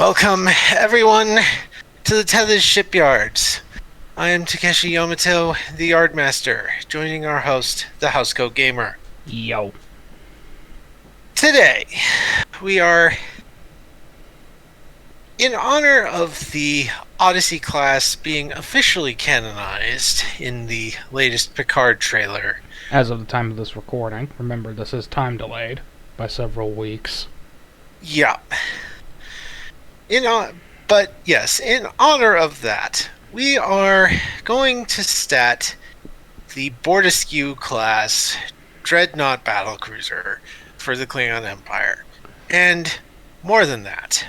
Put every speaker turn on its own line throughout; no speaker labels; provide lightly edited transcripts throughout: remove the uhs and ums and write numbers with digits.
Welcome, everyone, to the Tethys Shipyards. I am Takeshi Yamato, the Yardmaster, joining our host, the Housecoat Gamer.
Yo.
Today, we are, in honor of the Odyssey class being officially canonized in the latest Picard trailer.
As of the time of this recording, remember this is time delayed by several weeks.
Yeah. But yes, in honor of that, we are going to stat the Bortasqu class Dreadnought battlecruiser for the Klingon Empire. And more than that,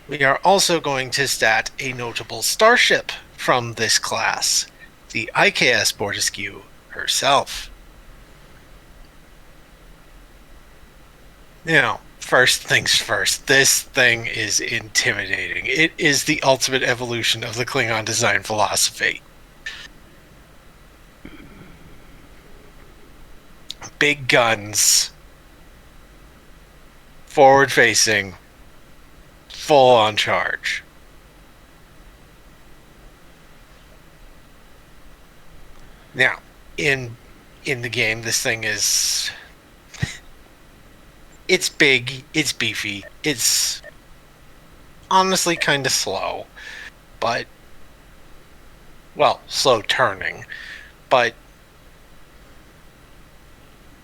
we are also going to stat a notable starship from this class, the IKS Bortasqu herself. Now, first things first, this thing is intimidating. It is the ultimate evolution of the Klingon design philosophy. Big guns, forward facing, full on charge. Now, in the game, this thing is... It's big, it's beefy, it's honestly kind of slow, but, well, slow turning, but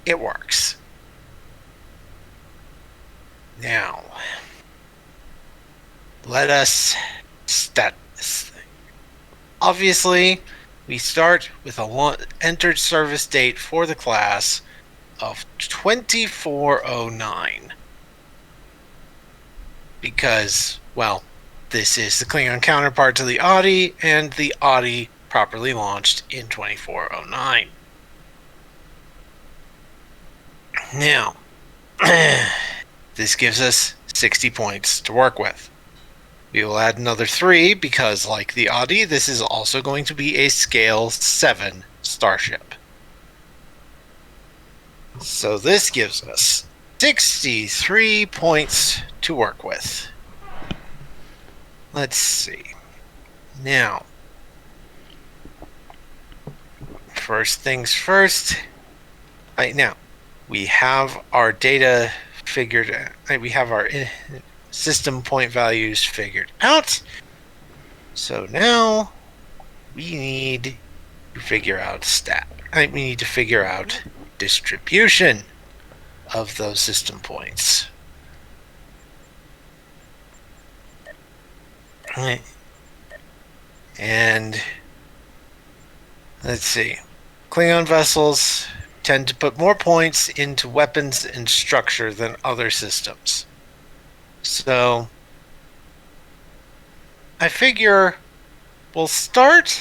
it works. Now, let us stat this thing. Obviously, we start with a entered service date for the class of 2409. Because, well, this is the Klingon counterpart to the Audi, and the Audi properly launched in 2409. Now, this gives us 60 points to work with. We will add another 3 because, like the Audi, this is also going to be a Scale 7 starship. So this gives us 63 points to work with. Let's see. Now, first things first. Right now, we have our data figured out. We have our system point values figured out. So now we need to figure out we need to figure out distribution of those system points. And let's see. Klingon vessels tend to put more points into weapons and structure than other systems. So I figure we'll start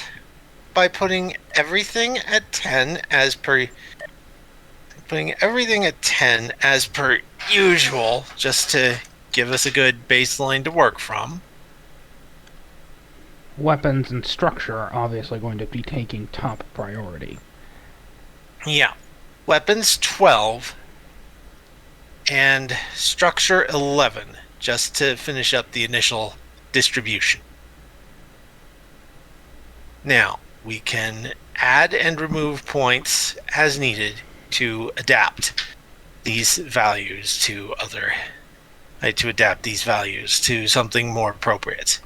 by putting everything at 10 as per usual, just to give us a good baseline to work from.
Weapons and structure are obviously going to be taking top priority.
Yeah. Weapons 12 and structure 11, just to finish up the initial distribution. Now, we can add and remove points as needed to adapt these values to something more appropriate.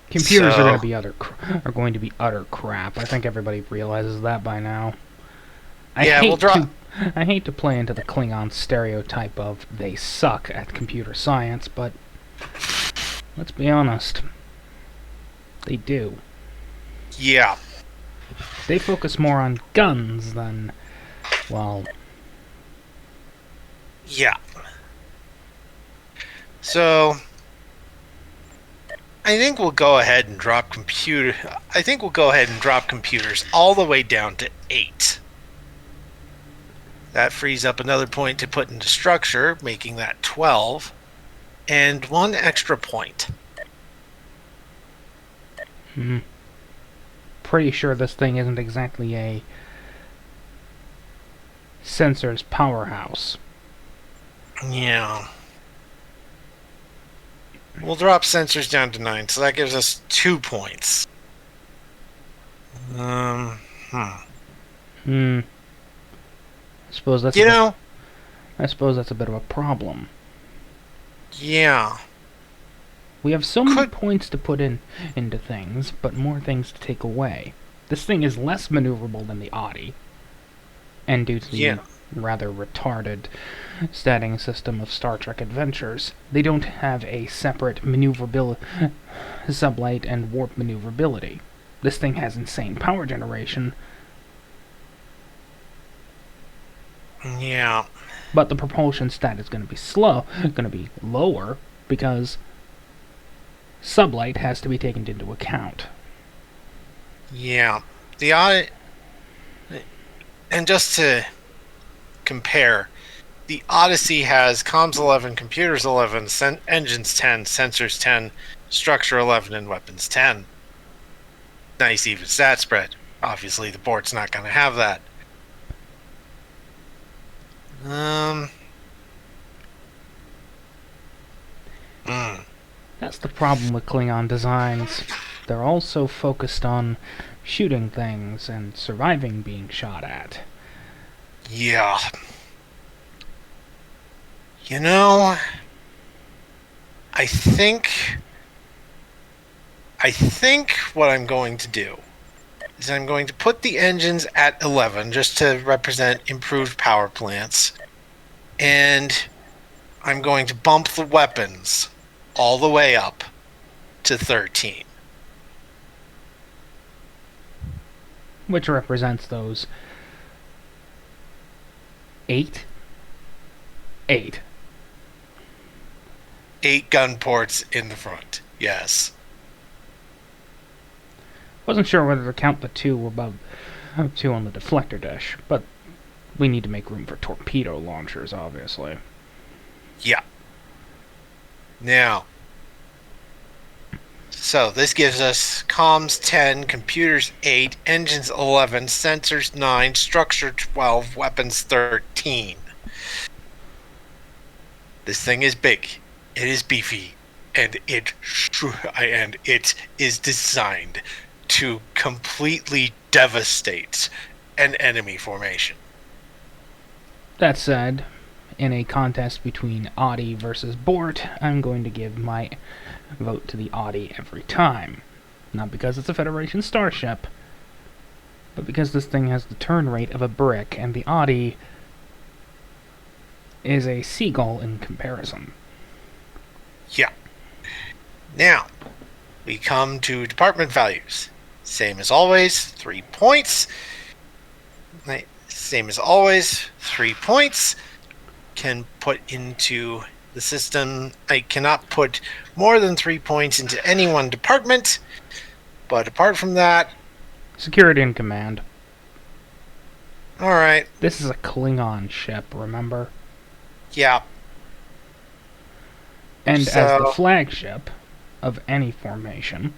Computers are going to be utter crap. I think everybody realizes that by now. I hate to play into the Klingon stereotype of they suck at computer science, but let's be honest. They do.
Yeah.
They focus more on guns than, well...
Yeah. So, I think we'll go ahead and drop computers all the way down to 8. That frees up another point to put into structure, making that 12, and 1 extra point.
Pretty sure this thing isn't exactly a sensors powerhouse.
Yeah. We'll drop sensors down to 9, so that gives us 2 points.
I suppose that's I suppose that's a bit of a problem.
Yeah.
We have so many points to put into things, but more things to take away. This thing is less maneuverable than the Audi. And due to the rather retarded statting system of Star Trek Adventures, they don't have a separate maneuverability, sublight and warp maneuverability. This thing has insane power generation.
Yeah.
But the propulsion stat is going to be lower, because sublight has to be taken into account.
Yeah. The Audi... And just to compare, the Odyssey has comms 11, computers 11, engines 10, sensors 10, structure 11, and weapons 10. Nice even stat spread. Obviously, the board's not going to have that.
That's the problem with Klingon designs. They're all so focused on shooting things and surviving being shot at.
Yeah. You know, I think what I'm going to do is I'm going to put the engines at 11 just to represent improved power plants, and I'm going to bump the weapons all the way up to 13.
Which represents those 8
gun ports in the front. Yes.
Wasn't sure whether to count the 2 above 2 on the deflector dish, but we need to make room for torpedo launchers, obviously.
Yeah. Now, so this gives us comms 10, computers 8, engines 11, sensors 9, structure 12, weapons 13. This thing is big. It is beefy, and it is designed to completely devastate an enemy formation.
That said, in a contest between Audi versus Bort, I'm going to give my vote to the Audi every time. Not because it's a Federation starship, but because this thing has the turn rate of a brick, and the Audi is a seagull in comparison.
Yeah. Now, we come to department values. Same as always, 3 points. Same as always, 3 points. Can put into the system. I cannot put more than 3 points into any one department. But apart from that...
Security and command.
Alright.
This is a Klingon ship, remember?
Yeah.
And as the flagship of any formation...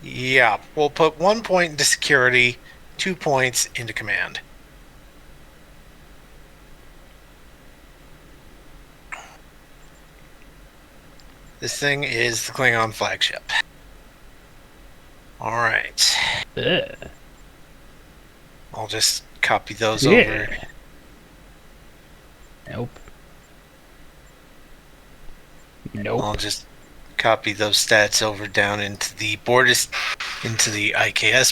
Yeah, we'll put 1 point into security, 2 points into command. This thing is the Klingon flagship. Alright. I'll just copy those over.
Nope. Nope.
I'll just copy those stats over down into the IKS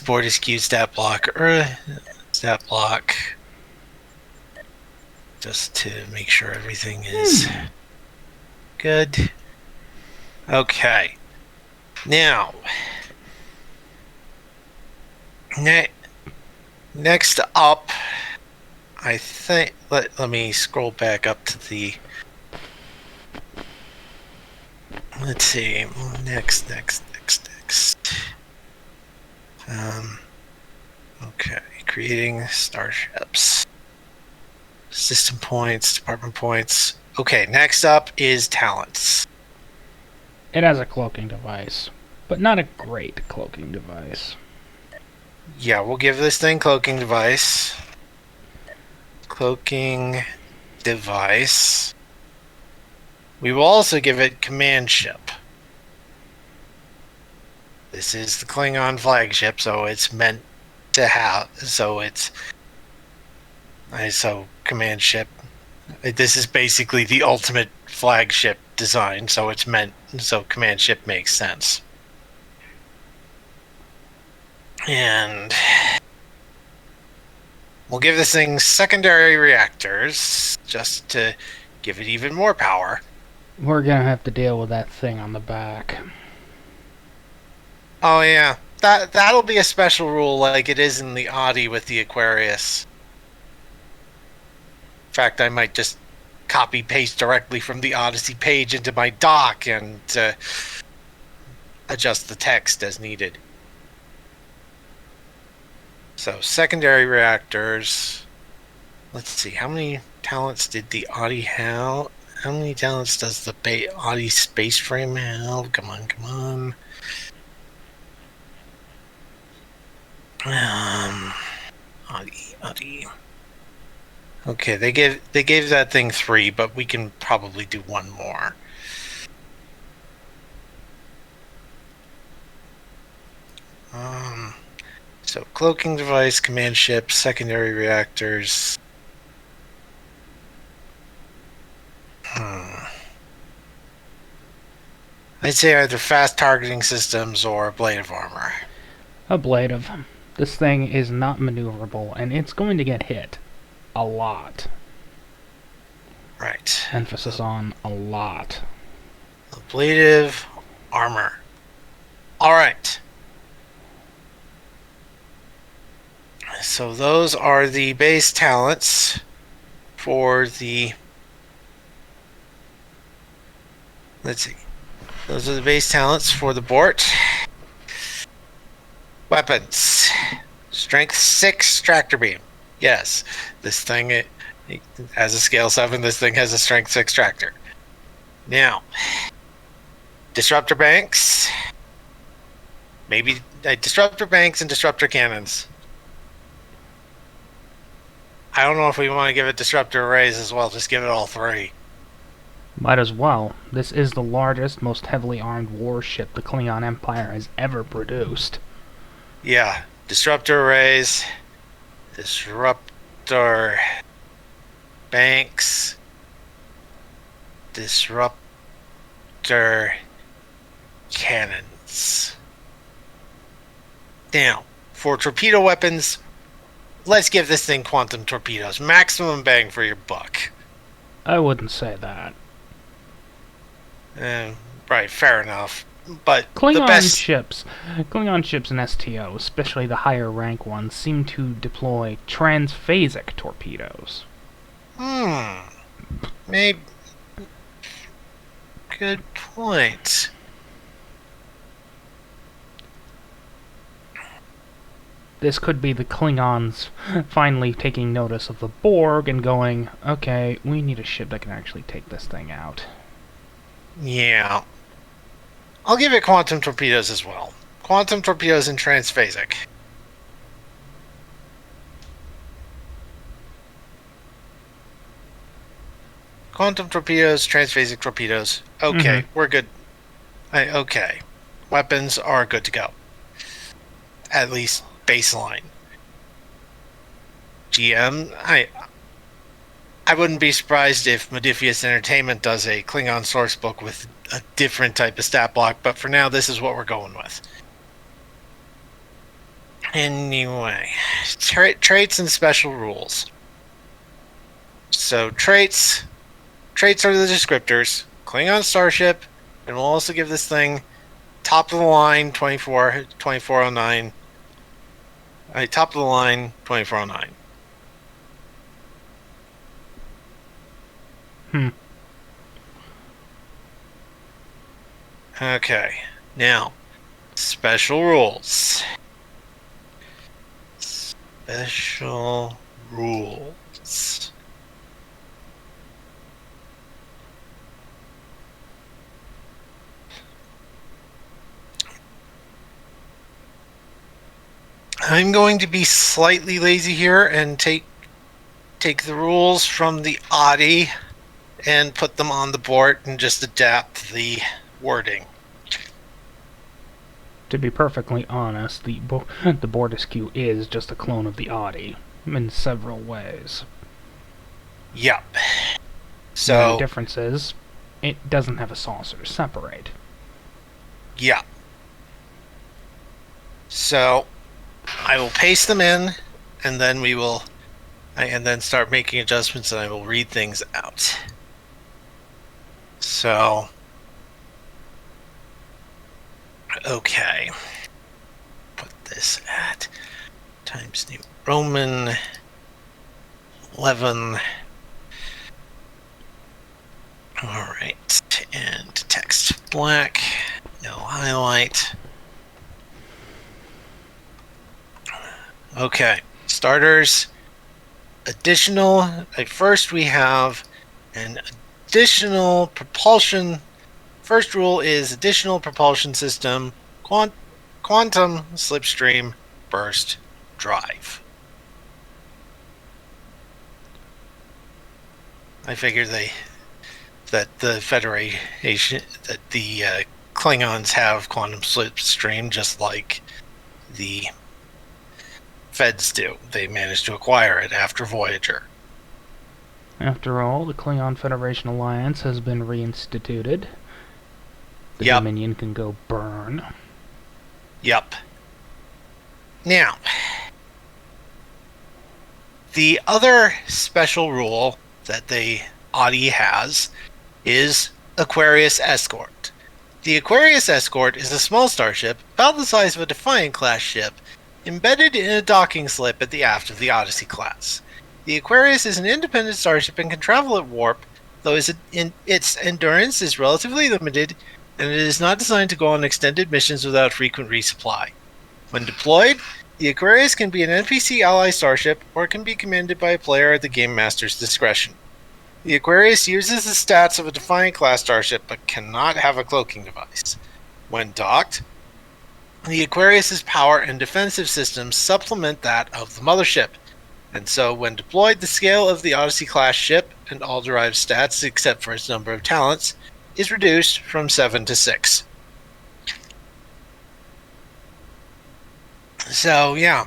Bortasqu stat block, just to make sure everything is good. Okay. Now, next up, I think. Let me scroll back up to the. Let's see. Next. Okay. Creating starships. System points, department points. Okay, next up is talents.
It has a cloaking device, but not a great cloaking device.
Yeah, we'll give this thing cloaking device. cloaking device. We will also give it command ship. This is the Klingon flagship, so it's meant to have. So command ship. This is basically the ultimate flagship design, so it's meant. So command ship makes sense. And we'll give this thing secondary reactors just to give it even more power.
We're gonna have to deal with that thing on the back.
Oh yeah, that'll be a special rule like it is in the Odyssey with the Aquarius. In fact, I might just copy paste directly from the Odyssey page into my doc and adjust the text as needed. So secondary reactors. Let's see, how many talents did the Odyssey have? How many talents does the Odyssey space frame have? Come on. Odyssey. Okay, they gave that thing 3, but we can probably do 1 more. So cloaking device, command ship, secondary reactors. I'd say either fast targeting systems or ablative armor.
Ablative. This thing is not maneuverable, and it's going to get hit. A lot.
Right.
Emphasis on a lot.
Ablative armor. Alright. So those are the base talents for the... Let's see. Those are the base talents for the Bort. Weapons. Strength 6 tractor beam. Yes, this thing it has a scale 7. This thing has a strength 6 tractor. Now, disruptor banks. Maybe disruptor banks and disruptor cannons. I don't know if we want to give it disruptor arrays as well. Just give it all 3.
Might as well. This is the largest, most heavily armed warship the Klingon Empire has ever produced.
Yeah, disruptor arrays, disruptor banks, disruptor cannons. Now, for torpedo weapons, let's give this thing quantum torpedoes. Maximum bang for your buck.
I wouldn't say that.
Right, fair enough. But
Klingon ships and STO, especially the higher rank ones, seem to deploy transphasic torpedoes.
Maybe. Good point.
This could be the Klingons finally taking notice of the Borg and going, okay, we need a ship that can actually take this thing out.
Yeah. I'll give it quantum torpedoes as well. Quantum torpedoes and transphasic. Quantum torpedoes, transphasic torpedoes. Okay, we're good. Okay. Weapons are good to go. At least baseline. GM, I wouldn't be surprised if Modifius Entertainment does a Klingon source book with a different type of stat block, but for now, this is what we're going with. Anyway, traits and special rules. So traits are the descriptors. Klingon starship, and we'll also give this thing top of the line 2409. Top of the line 2409. Okay, now, special rules. Special rules. I'm going to be slightly lazy here and take take the rules from the Audi and put them on the board and just adapt the wording.
To be perfectly honest, the Bortasqu is just a clone of the Audi in several ways.
Yep.
So the difference is, it doesn't have a saucer to separate.
Yeah. So I will paste them in, and then we will, and then start making adjustments, and I will read things out. So, okay. Put this at Times New Roman 11. Alright, and text black, no highlight. Okay, starters, additional, first we have an additional propulsion. First rule is additional propulsion system, quantum slipstream burst drive. I figure that the Federation, that the Klingons have quantum slipstream just like the Feds do. They managed to acquire it after Voyager.
After all, the Klingon Federation Alliance has been reinstituted. The Dominion can go burn.
Yep. Now, the other special rule that the Audi has is Aquarius Escort. The Aquarius Escort is a small starship about the size of a Defiant-class ship embedded in a docking slip at the aft of the Odyssey class. The Aquarius is an independent starship and can travel at warp, though its endurance is relatively limited, and it is not designed to go on extended missions without frequent resupply. When deployed, the Aquarius can be an NPC ally starship, or can be commanded by a player at the Game Master's discretion. The Aquarius uses the stats of a Defiant-class starship, but cannot have a cloaking device. When docked, the Aquarius's power and defensive systems supplement that of the mothership, and so when deployed, the scale of the Odyssey-class ship, and all derived stats except for its number of talents, is reduced from 7 to 6. So, yeah,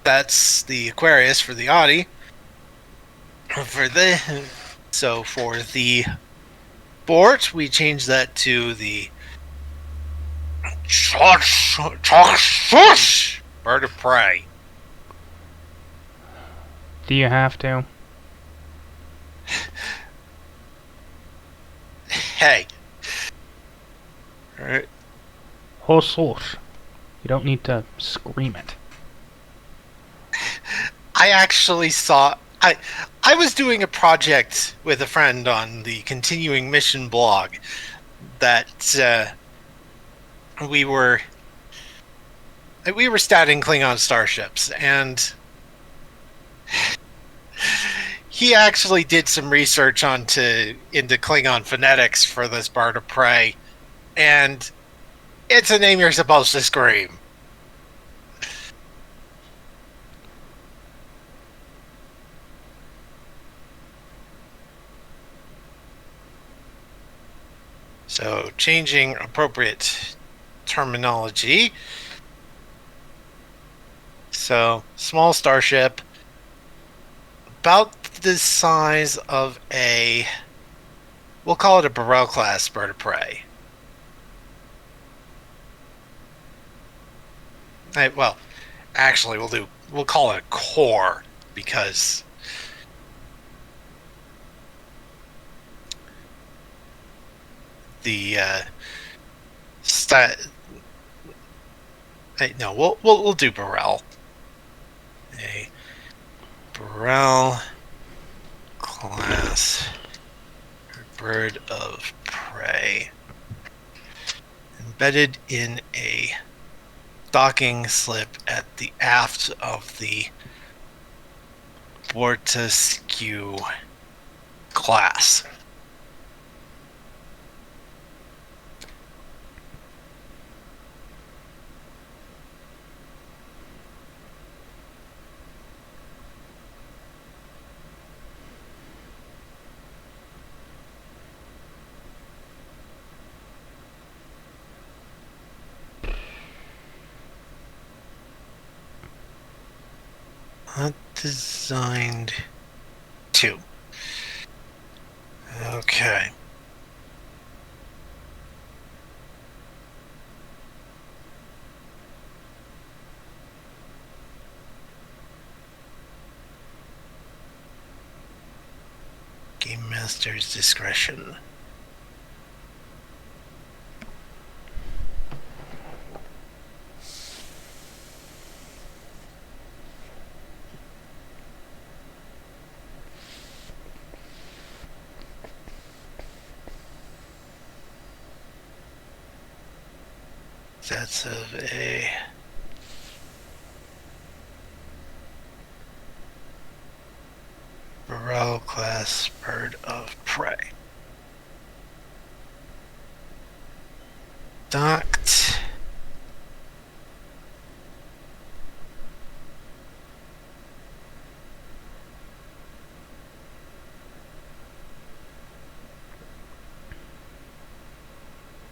that's the Aquarius for the Audi. For the Bort, we change that to the bird of prey.
Do you have to?
Hey. Alright.
Housecoat. You don't need to scream it.
I actually saw... I was doing a project with a friend on the Continuing Mission blog that we were statting Klingon starships, and he actually did some research into Klingon phonetics for this bird of prey, and it's a name you're supposed to scream. So, changing appropriate terminology. So, small starship, about the size of a, we'll call it a Burrell-class bird of prey. Well, actually, we'll call it a core, because the we'll do Burrell. A Burrell class bird of prey embedded in a docking slip at the aft of the Bortasqu class. Not designed to. Okay. Game Master's discretion. That's of a Burrell class bird of prey. Docked.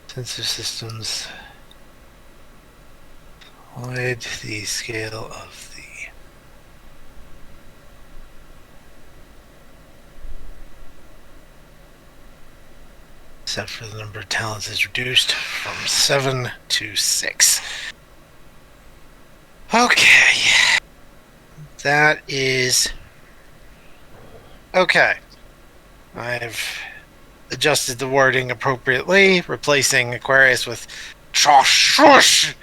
Sensor systems. Avoid the scale of the except for the number of talents is reduced from 7 to 6. Okay. That is okay. I've adjusted the wording appropriately, replacing Aquarius with Chosh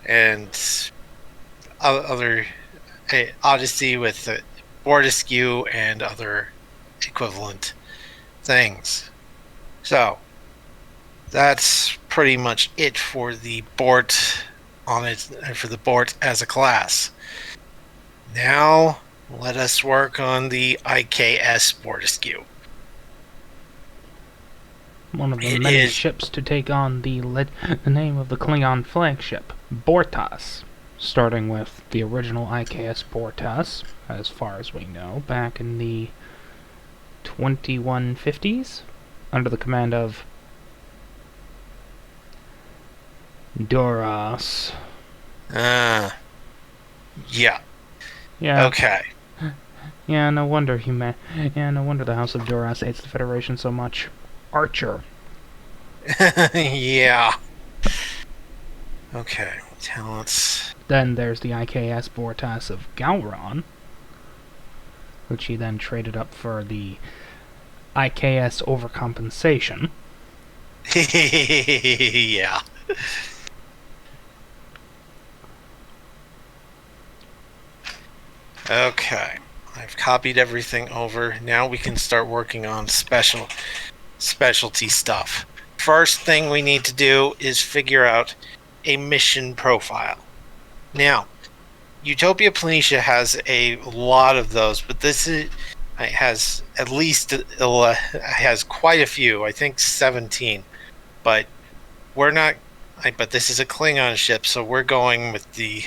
and other Odyssey with Bortasqu and other equivalent things. So that's pretty much it for the Bort for the Bort as a class. Now let us work on the IKS Bortasqu.
One of the many ships to take on the name of the Klingon flagship, Bortasqu, starting with the original IKS Bortasqu, as far as we know, back in the 2150s, under the command of Duras.
Yeah.
Yeah.
Okay.
Yeah, no wonder no wonder the House of Duras hates the Federation so much. Archer.
Yeah. Okay. Talents.
Then there's the IKS Bortasqu of Gowron, which he then traded up for the IKS Overcompensation.
Yeah. Okay. I've copied everything over. Now we can start working on specialty stuff. First thing we need to do is figure out a mission profile. Now, Utopia Planitia has a lot of those, but this has at least has quite a few. I think 17. But we're not. But this is a Klingon ship, so we're going with the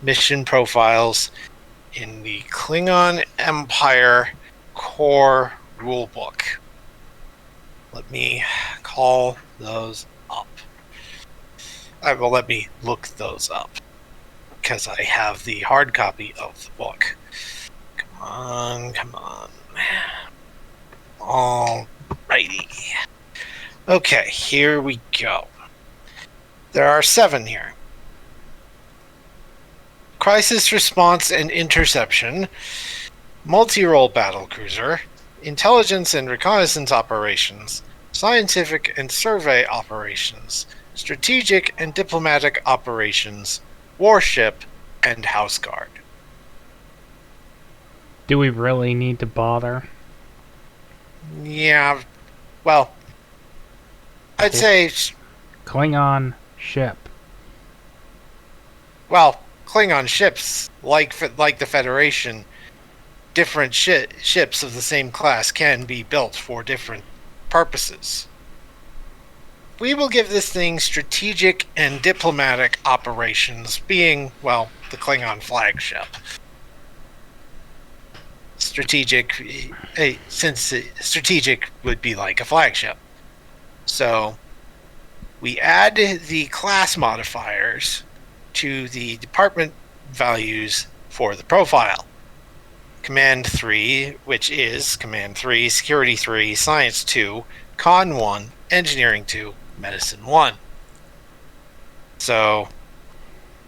mission profiles in the Klingon Empire Core Rulebook. Let me call those up. Let me look those up, because I have the hard copy of the book. Come on. Alrighty. Okay, here we go. There are 7 here. Crisis Response and Interception, Multi-Role Battlecruiser, Intelligence and Reconnaissance Operations, Scientific and Survey Operations, Strategic and Diplomatic Operations, Warship, and House Guard.
Do we really need to bother?
Yeah, well, I'd say
Klingon ship.
Well, Klingon ships, like the Federation, different ships of the same class can be built for different purposes. We will give this thing strategic and diplomatic operations, being, well, the Klingon flagship. Strategic, since strategic would be like a flagship. So, we add the class modifiers to the department values for the profile. Command 3, which is Command 3, Security 3, Science 2, Con 1, Engineering 2, Medicine 1. So,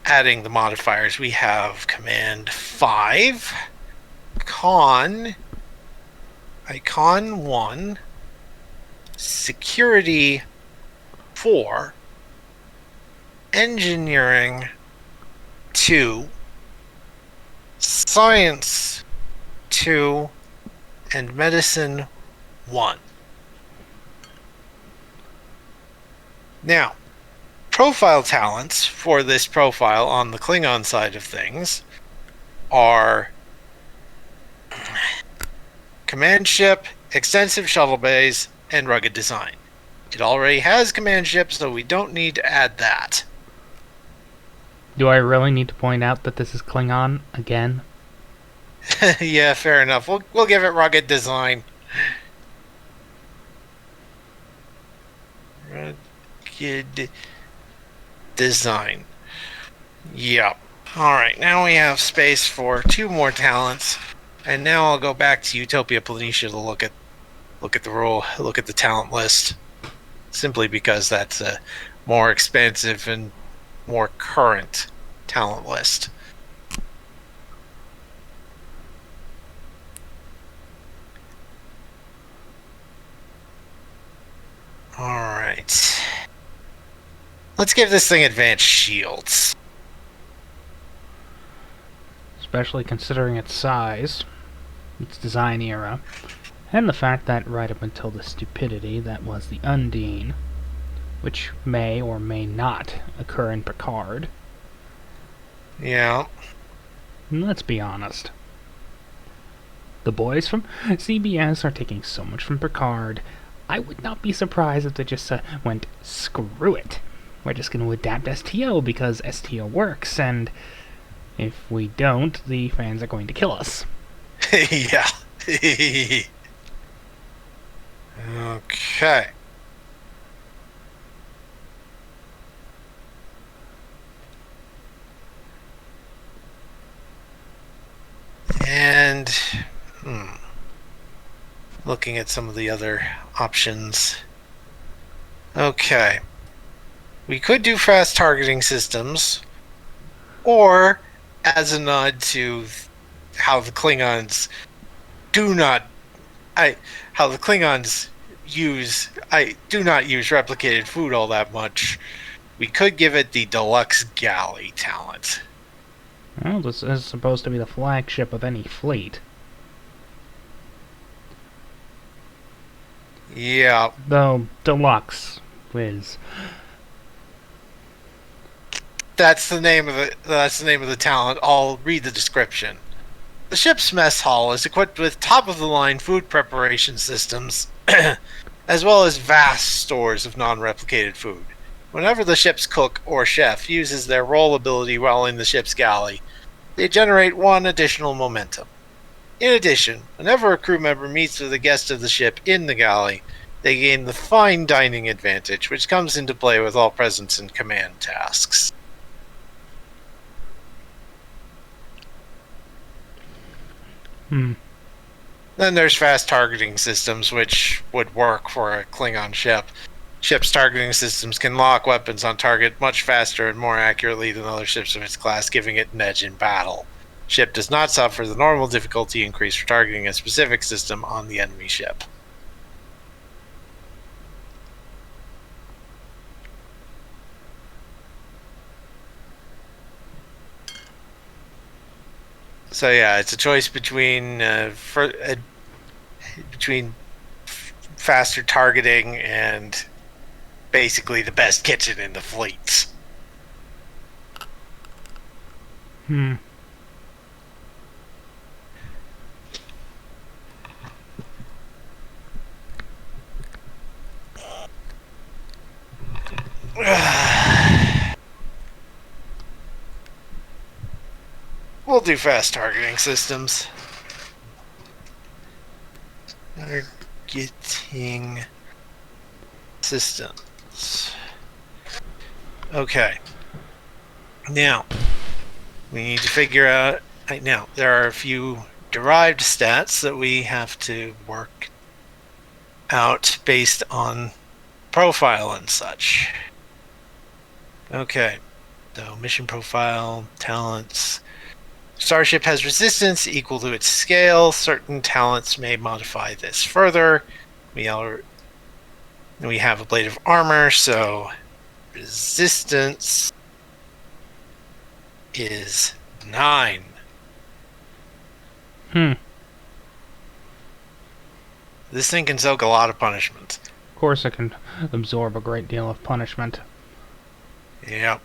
adding the modifiers, we have Command 5, Con 1, Security 4, Engineering 2, Science 2, and Medicine 1. Now, profile talents for this profile on the Klingon side of things are command ship, extensive shuttle bays, and rugged design. It already has command ship, so we don't need to add that.
Do I really need to point out that this is Klingon again?
Yeah, fair enough. We'll give it rugged design. Rugged design. Yep. Alright, now we have space for 2 more talents. And now I'll go back to Utopia Planitia to look at the talent list. Simply because that's a more expansive and more current talent list. Alright. Let's give this thing advanced shields.
Especially considering its size, its design era, and the fact that right up until the stupidity that was the Undine, which may or may not occur in Picard.
Yeah.
And let's be honest. The boys from CBS are taking so much from Picard. I would not be surprised if they just went, screw it. We're just going to adapt STO because STO works, and if we don't, the fans are going to kill us.
Yeah. Okay. And looking at some of the other options. Okay. We could do fast targeting systems, or as a nod to how the Klingons do not use replicated food all that much, we could give it the deluxe galley talent.
Well, this is supposed to be the flagship of any fleet.
Yeah.
Though deluxe is.
That's the name of the talent. I'll read the description. The ship's mess hall is equipped with top-of-the-line food preparation systems, as well as vast stores of non-replicated food. Whenever the ship's cook or chef uses their roll ability while in the ship's galley, they generate 1 additional momentum. In addition, whenever a crew member meets with a guest of the ship in the galley, they gain the fine dining advantage, which comes into play with all presence and command tasks. Then there's fast targeting systems, which would work for a Klingon ship. Ships' targeting systems can lock weapons on target much faster and more accurately than other ships of its class, giving it an edge in battle. Ship does not suffer the normal difficulty increase for targeting a specific system on the enemy ship. So yeah, it's a choice between faster targeting and basically the best kitchen in the fleet. We'll do fast targeting systems. Targeting systems. Okay. Now, we need to figure out... Right now, there are a few derived stats that we have to work out based on profile and such. Okay, so mission profile, talents. Starship has resistance equal to its scale. Certain talents may modify this further. We have a blade of armor, so resistance is 9. This thing can soak a lot of punishment.
Of course it can absorb a great deal of punishment.
Yep.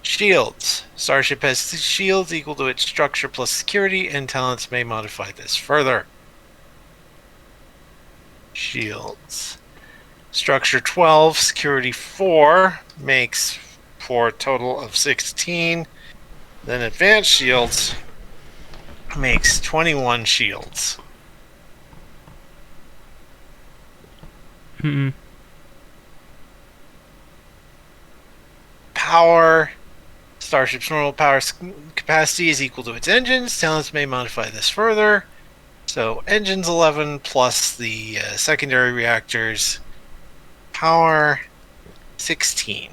Shields. Starship has shields equal to its structure plus security, and talents may modify this further. Shields. Structure 12, security 4 makes for a total of 16. Then advanced shields makes 21 shields. Power. Starship's normal power capacity is equal to its engines. Talents may modify this further. So engines 11 plus the secondary reactors. Power 16.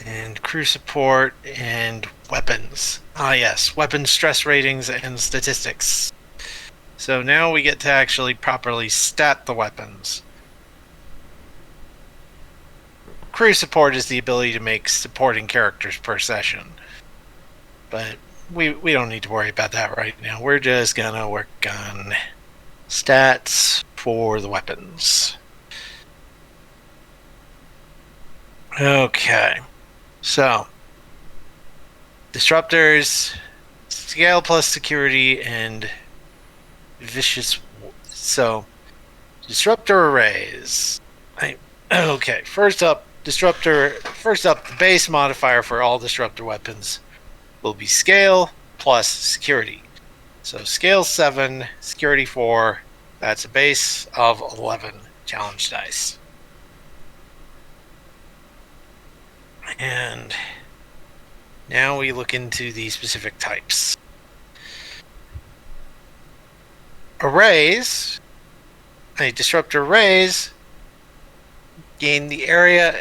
And crew support and weapons. Ah yes, weapon stress ratings and statistics. So now we get to actually properly stat the weapons. Crew support is the ability to make supporting characters per session. But we don't need to worry about that right now. We're just gonna work on stats for the weapons. Okay. So, disruptors, scale plus security, and vicious. So, disruptor arrays. Okay, first up, the base modifier for all disruptor weapons will be scale plus security. So, scale 7, security 4, that's a base of 11 challenge dice. And now we look into the specific types. Arrays, disruptor arrays, gain the area,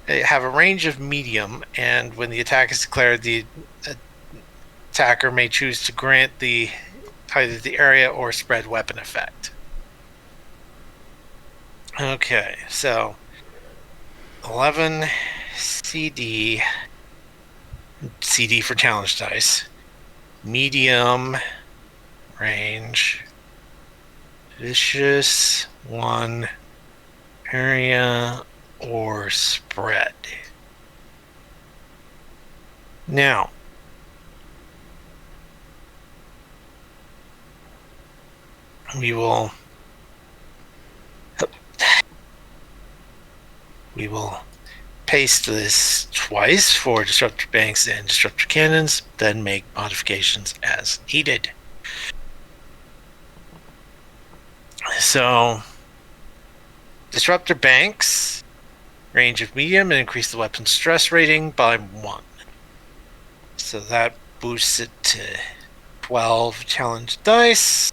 have a range of medium, and when the attack is declared, the attacker may choose to grant either the area or spread weapon effect. Okay, so 11 CD for challenge dice, medium range, vicious 1, area or spread. Now, we will paste this twice for disruptor banks and disruptor cannons, then make modifications as needed. So, disruptor banks, range of medium, and increase the weapon stress rating by 1. So that boosts it to 12 challenge dice.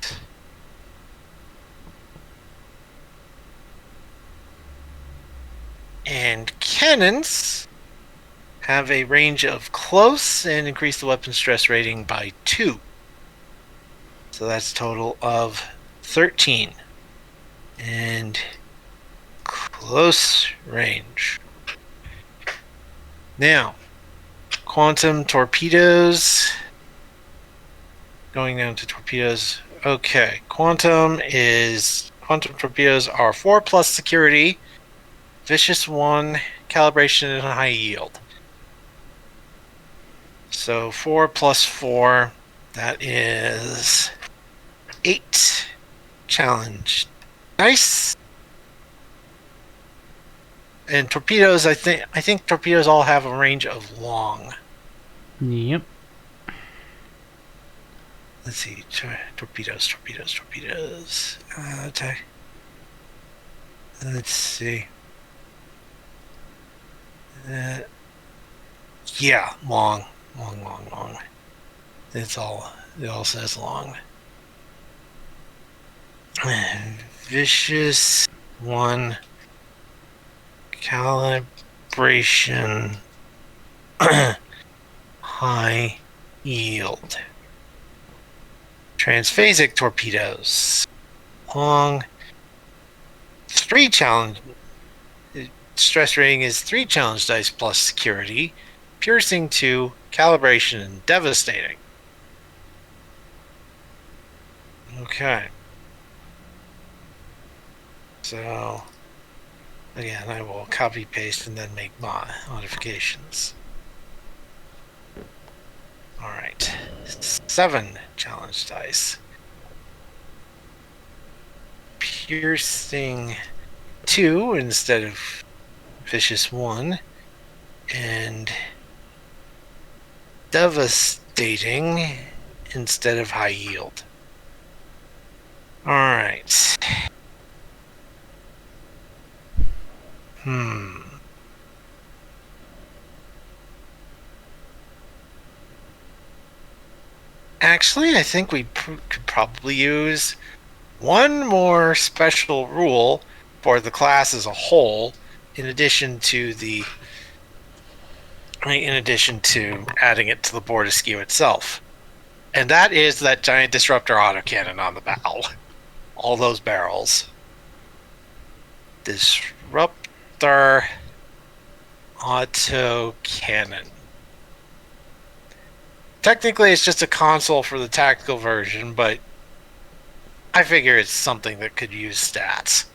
And cannons have a range of close and increase the weapon stress rating by 2. So that's a total of 13. And close range. Now, quantum torpedoes. Going down to torpedoes. Okay, quantum torpedoes are 4 plus security, vicious 1, calibration, and high yield. So 4 plus 4, that is 8 challenge dice. And torpedoes, I think torpedoes all have a range of long.
Yep.
Let's see, torpedoes. Let's see. Yeah, long. It all says long. Vicious one. Calibration. High yield. Transphasic torpedoes. Long. 3 challenge. Stress rating is 3 challenge dice plus security. Piercing 2, calibration, and devastating. Okay. So, again, I will copy paste and then make modifications. Alright. 7 challenge dice. Piercing 2 instead of vicious 1. And devastating instead of high yield. Alright. Actually, I think we could probably use one more special rule for the class as a whole, in addition to adding it to the Bortasqu itself. And that is that giant disruptor autocannon on the bow. All those barrels. Disruptor autocannon. Technically, it's just a console for the tactical version, but I figure it's something that could use stats.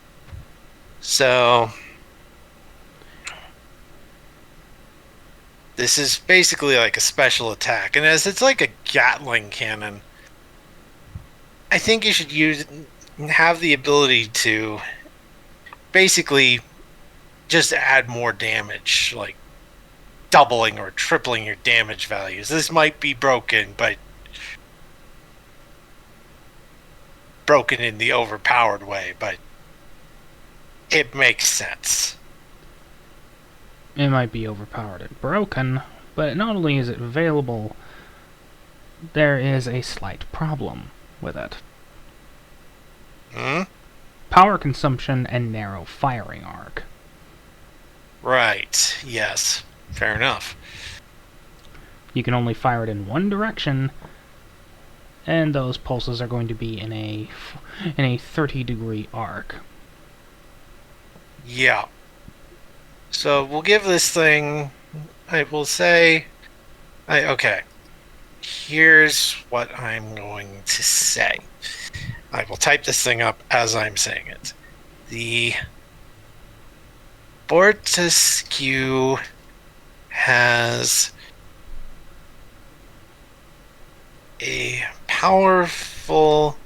So, this is basically like a special attack. And as it's like a Gatling cannon, I think you should have the ability to basically just add more damage, like doubling or tripling your damage values. This might be broken, but broken in the overpowered way, but it makes sense.
It might be overpowered and broken, but not only is it available, there is a slight problem with it. Power consumption and narrow firing arc.
Right, yes. Fair enough.
You can only fire it in one direction, and those pulses are going to be in a 30-degree arc.
Yeah. So we'll give this thing, I will say, okay. Here's what I'm going to say. I will type this thing up as I'm saying it. The Bortasqu has a powerful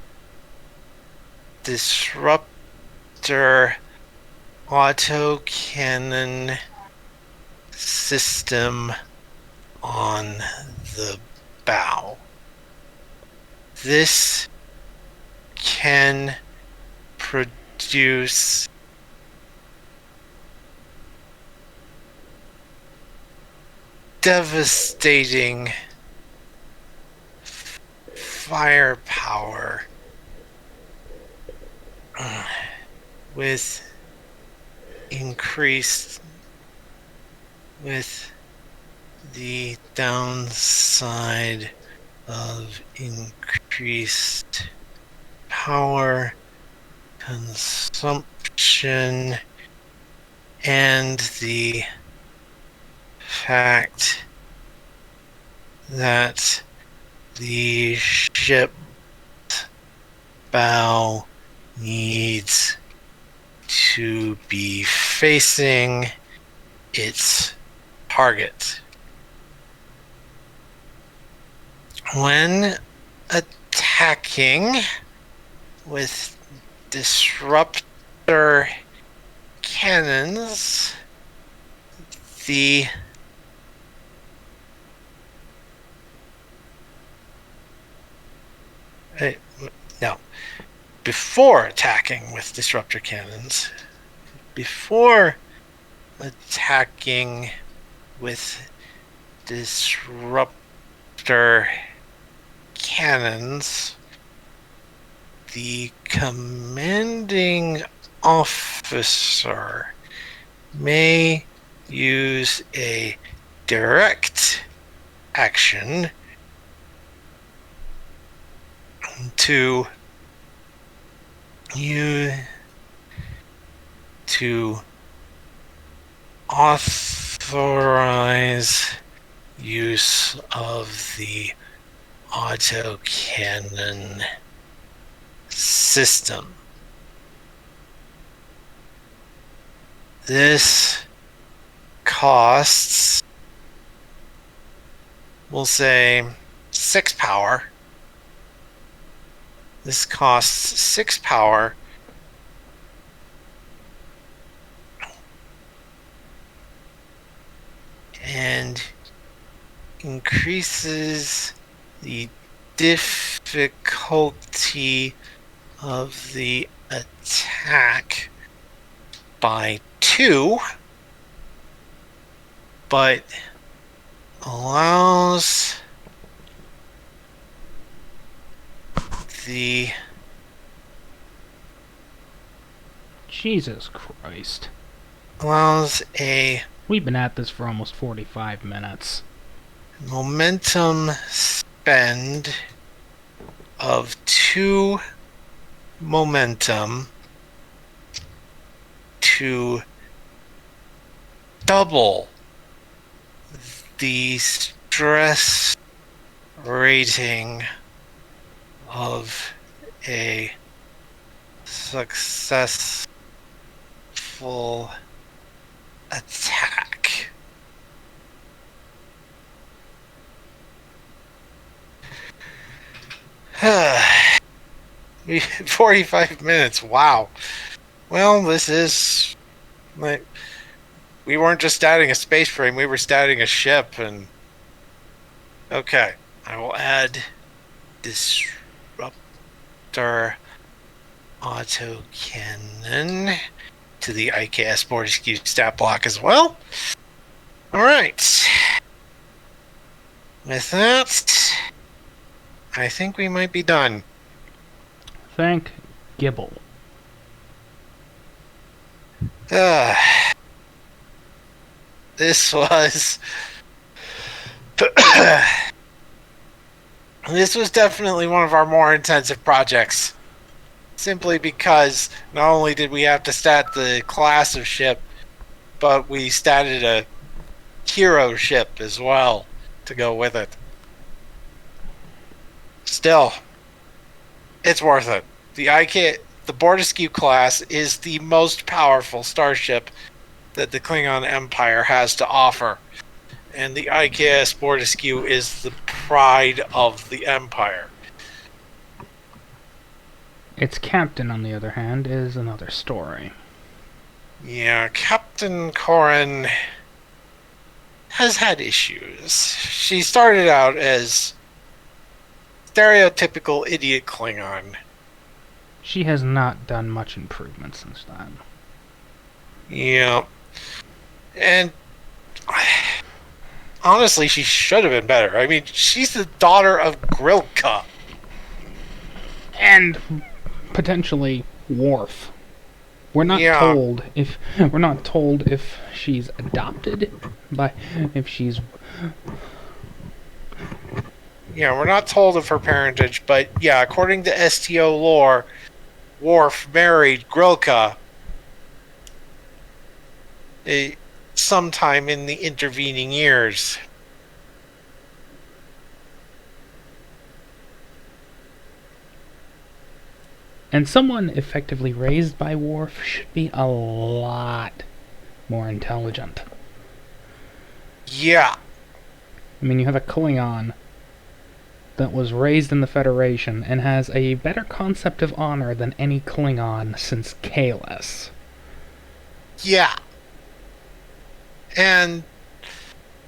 disruptor autocannon system on the bow. This can produce devastating firepower with the downside of increased power consumption and the fact that the ship bow needs to be facing its target. When attacking with disruptor cannons, before attacking with disruptor cannons, before attacking with disruptor cannons, the commanding officer may use a direct action to authorize use of the autocannon system. This costs, we'll say, 6 power. This costs 6 power. And increases the difficulty of the attack by 2, but allows the...
Jesus Christ.
Allows a...
We've been at this for almost 45 minutes.
Momentum spend of 2 momentum to double the stress rating of a successful attack. We 45 minutes. Wow. Well, this is like we weren't just statting a space frame, we were statting a ship. And okay, I will add disruptor autocannon to the IKS Bortasqu stat block as well. Alright. With that, I think we might be done.
Thank Gibble.
This was... This was definitely one of our more intensive projects. Simply because not only did we have to stat the class of ship, but we statted a hero ship as well to go with it. Still, it's worth it. The Bortasqu class is the most powerful starship that the Klingon Empire has to offer. And the IKS Bortasqu is the pride of the Empire.
Its captain, on the other hand, is another story.
Yeah, Captain Corin has had issues. She started out as stereotypical idiot Klingon.
She has not done much improvement since then.
Yeah. And honestly, she should have been better. I mean, she's the daughter of Grilka.
And potentially Worf. We're not told if she's adopted, if she's...
Yeah, we're not told of her parentage, but yeah, according to STO lore, Worf married Grilka sometime in the intervening years.
And someone effectively raised by Worf should be a lot more intelligent.
Yeah.
I mean, you have a Klingon that was raised in the Federation and has a better concept of honor than any Klingon since Kahless.
Yeah. And...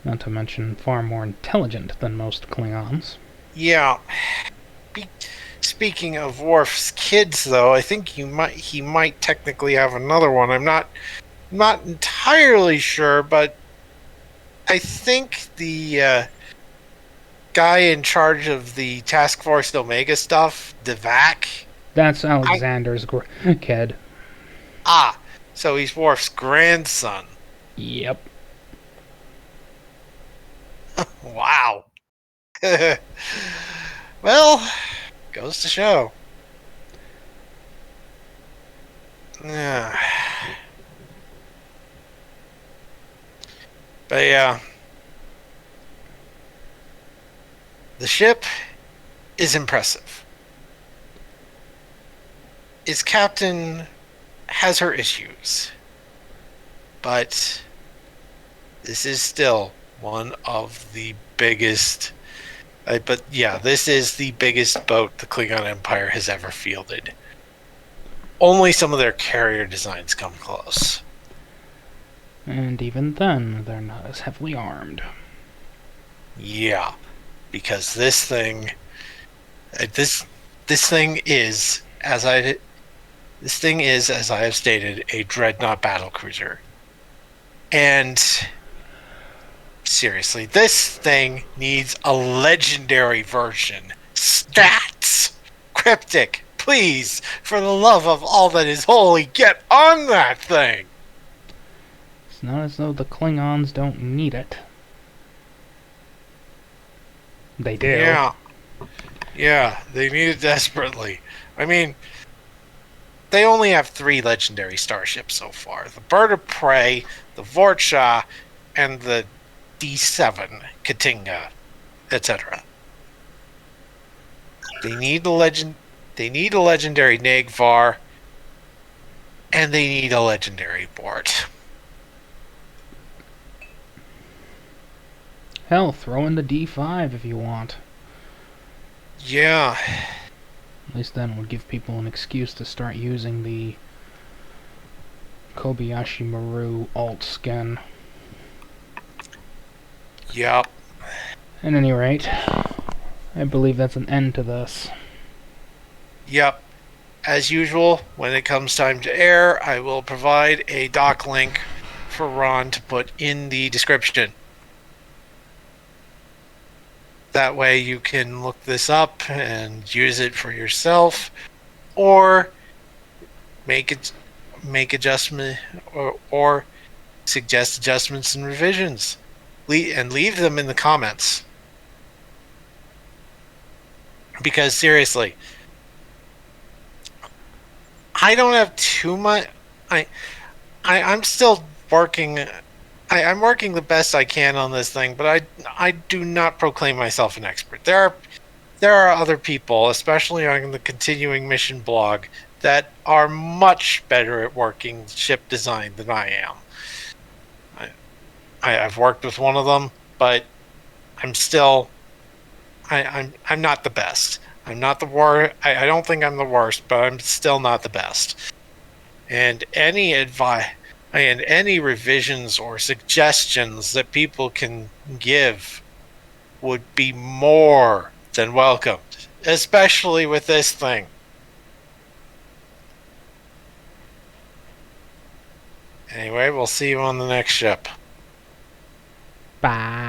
not to mention far more intelligent than most Klingons.
Yeah. Speaking of Worf's kids, though, I think he might technically have another one. I'm not entirely sure, but I think the guy in charge of the Task Force Omega stuff, Devak.
That's Alexander's kid.
Ah, so he's Worf's grandson.
Yep.
Wow. Well, goes to show. Yeah. But yeah. The ship is impressive. Its captain has her issues. But this is still one of the biggest. But yeah, this is the biggest boat the Klingon Empire has ever fielded. Only some of their carrier designs come close.
And even then, they're not as heavily armed.
Yeah, because this thing is, as I have stated, a Dreadnought battlecruiser. And seriously, this thing needs a legendary version. Stats! Cryptic, please, for the love of all that is holy, get on that thing!
It's not as though the Klingons don't need it. They do.
Yeah, they need it desperately. I mean, they only have 3 legendary starships so far. The Bird of Prey, the Vorcha, and the D7, Katinga, etc. They need a legendary Nagvar, and they need a legendary Bort.
Hell, throw in the D5 if you want.
Yeah.
At least then it would give people an excuse to start using the Kobayashi Maru alt skin.
Yep.
At any rate, I believe that's an end to this.
Yep. As usual, when it comes time to air, I will provide a doc link for Ron to put in the description. That way you can look this up and use it for yourself, or make adjustment or suggest adjustments and revisions. And leave them in the comments. Because seriously, I don't have too much. I'm still working. I'm working the best I can on this thing, but I do not proclaim myself an expert. There are other people, especially on the Continuing Mission blog, that are much better at working ship design than I am. I've worked with one of them, but I'm still I'm not the best. I'm not the worst. I don't think I'm the worst, but I'm still not the best. And any revisions or suggestions that people can give would be more than welcomed, especially with this thing. Anyway, we'll see you on the next ship.
Bye.